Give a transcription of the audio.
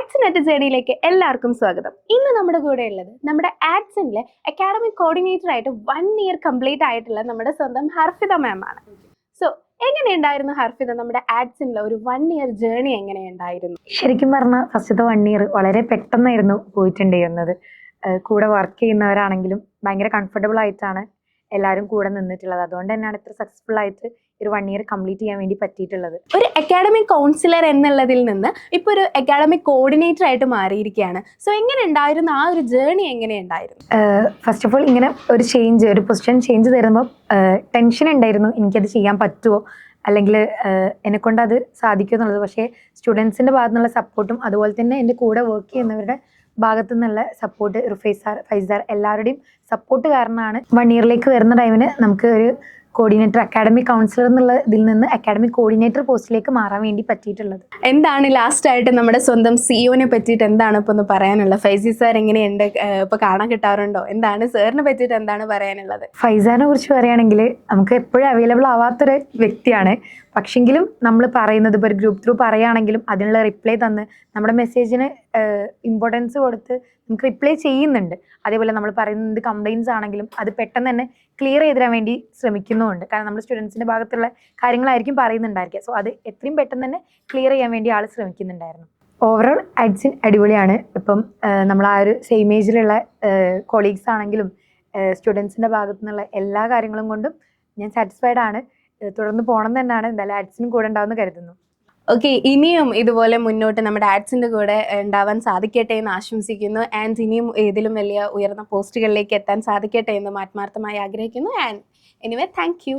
ആഡ്സിനെറ്റ് ജേണിയിലേക്ക് എല്ലാവർക്കും സ്വാഗതം. ഇന്ന് നമ്മുടെ കൂടെ ഉള്ളത് നമ്മുടെ ആഡ്സിലെ അക്കാഡമിക് കോർഡിനേറ്റർ ആയിട്ട് 1 ഇയർ കംപ്ലീറ്റ് ആയിട്ടുള്ള നമ്മുടെ സ്വന്തം ഹർഫിത മാം ആണ്. സോ എങ്ങനെയുണ്ടായിരുന്നു ഹർഫിത, നമ്മുടെ ആഡ്സിലെ ഒരു 1 ഇയർ ജേണി എങ്ങനെയുണ്ടായിരുന്നു? ശരിക്കും പറഞ്ഞാൽ ഫസ്റ്റത്തെ 1 ഇയർ വളരെ പെട്ടെന്നായിരുന്നു പോയിട്ടുണ്ടായിരുന്നത്. കൂടെ വർക്ക് ചെയ്യുന്നവരാണെങ്കിലും ഭയങ്കര കംഫർട്ടബിൾ ആയിട്ടാണ് എല്ലാവരും കൂടെ നിന്നിട്ടുള്ളത്. അതുകൊണ്ട് തന്നെയാണ് ഇത്ര സക്സസ്ഫുൾ ആയിട്ട് ഒരു 1 ഇയർ കംപ്ലീറ്റ് ചെയ്യാൻ വേണ്ടി പറ്റിയിട്ടുള്ളത്. ഒരു അക്കാഡമിക് കൗൺസിലർ എന്നുള്ളതിൽ നിന്ന് ഇപ്പോൾ ഒരു അക്കാഡമിക് കോർഡിനേറ്റർ ആയിട്ട് മാറിയിരിക്കുകയാണ്. സോ എങ്ങനെ ഉണ്ടായിരുന്നു ആ ഒരു ജേണി? എങ്ങനെയുണ്ടായിരുന്നു? ഫസ്റ്റ് ഓഫ് ഓൾ ഇങ്ങനെ ഒരു പൊസിഷൻ ചേഞ്ച് തരുമ്പോൾ ടെൻഷൻ ഉണ്ടായിരുന്നു, എനിക്കത് ചെയ്യാൻ പറ്റുമോ അല്ലെങ്കിൽ എന്നെക്കൊണ്ട് അത് സാധിക്കുമോ എന്നുള്ളത്. പക്ഷേ സ്റ്റുഡൻസിൻ്റെ ഭാഗത്തു നിന്നുള്ള സപ്പോർട്ടും അതുപോലെ തന്നെ എൻ്റെ കൂടെ വർക്ക് ചെയ്യുന്നവരുടെ ഭാഗത്തു നിന്നുള്ള support, Rufaiz sir, Faiz sir എല്ലാവരുടെയും സപ്പോർട്ട് കാരണമാണ് 1 ഇയറിലേക്ക് വരുന്ന ടൈമിന് നമുക്ക് ഒരു കോർഡിനേറ്റർ, അക്കാഡമിക് കൗൺസിലർ എന്നുള്ള ഇതിൽ നിന്ന് അക്കാഡമിക് കോർഡിനേറ്റർ പോസ്റ്റിലേക്ക് മാറാൻ വേണ്ടി പറ്റിയിട്ടുള്ളത്. എന്താണ് ലാസ്റ്റ് ആയിട്ട് നമ്മുടെ സ്വന്തം സിഇഒനെ പറ്റിയിട്ട് എന്താണ് ഇപ്പോൾ ഒന്ന് പറയാനുള്ളത്? ഫൈസി സാർ എങ്ങനെയുണ്ട്, ഇപ്പോൾ കാണാൻ കിട്ടാറുണ്ടോ? എന്താണ് സാറിനെ പറ്റിയിട്ട് എന്താണ് പറയാനുള്ളത്? ഫൈസാറിനെ കുറിച്ച് പറയുകയാണെങ്കിൽ നമുക്ക് എപ്പോഴും അവൈലബിൾ ആവാത്തൊരു വ്യക്തിയാണ്. പക്ഷെങ്കിലും നമ്മൾ പറയുന്നത് ഇപ്പോൾ ഒരു ഗ്രൂപ്പ് ത്രൂ പറയുകയാണെങ്കിലും അതിനുള്ള റിപ്ലൈ തന്ന് നമ്മുടെ മെസ്സേജിന് ഇമ്പോർട്ടൻസ് കൊടുത്ത് നമുക്ക് റിപ്ലൈ ചെയ്യുന്നുണ്ട്. അതേപോലെ നമ്മൾ പറയുന്നത് കംപ്ലയിൻസ് ആണെങ്കിലും അത് പെട്ടെന്ന് തന്നെ ക്ലിയർ ചെയ്ത് തരാൻ വേണ്ടി ശ്രമിക്കുന്നുമുണ്ട്. കാരണം നമ്മൾ സ്റ്റുഡൻസിൻ്റെ ഭാഗത്തുള്ള കാര്യങ്ങളായിരിക്കും പറയുന്നുണ്ടായിരിക്കുക. സോ അത് എത്രയും പെട്ടെന്ന് തന്നെ ക്ലിയർ ചെയ്യാൻ വേണ്ടി ആൾ ശ്രമിക്കുന്നുണ്ടായിരുന്നു. ഓവറോൾ ആഡ്സിൻ അടിപൊളിയാണ്. ഇപ്പം നമ്മൾ ആ ഒരു സെയിം ഏജിലുള്ള കൊളീഗ്സ് ആണെങ്കിലും സ്റ്റുഡൻസിൻ്റെ ഭാഗത്തു നിന്നുള്ള എല്ലാ കാര്യങ്ങളും കൊണ്ടും ഞാൻ സാറ്റിസ്ഫൈഡ് ആണ്. തുടർന്ന് പോകണം തന്നെയാണ്. എന്തായാലും ആഡ്സിനും കൂടെ ഉണ്ടാവുമെന്ന് കരുതുന്നു. ഓക്കെ, ഇനിയും ഇതുപോലെ മുന്നോട്ട് നമ്മുടെ ആഡ്സിൻ്റെ കൂടെ ഉണ്ടാവാൻ സാധിക്കട്ടെ എന്ന് ആശംസിക്കുന്നു. ആൻഡ് ഇനിയും ഇതിലും വലിയ ഉയർന്ന പോസ്റ്റുകളിലേക്ക് എത്താൻ സാധിക്കട്ടെ എന്ന് ആത്മാർത്ഥമായി ആഗ്രഹിക്കുന്നു. And anyway, thank you.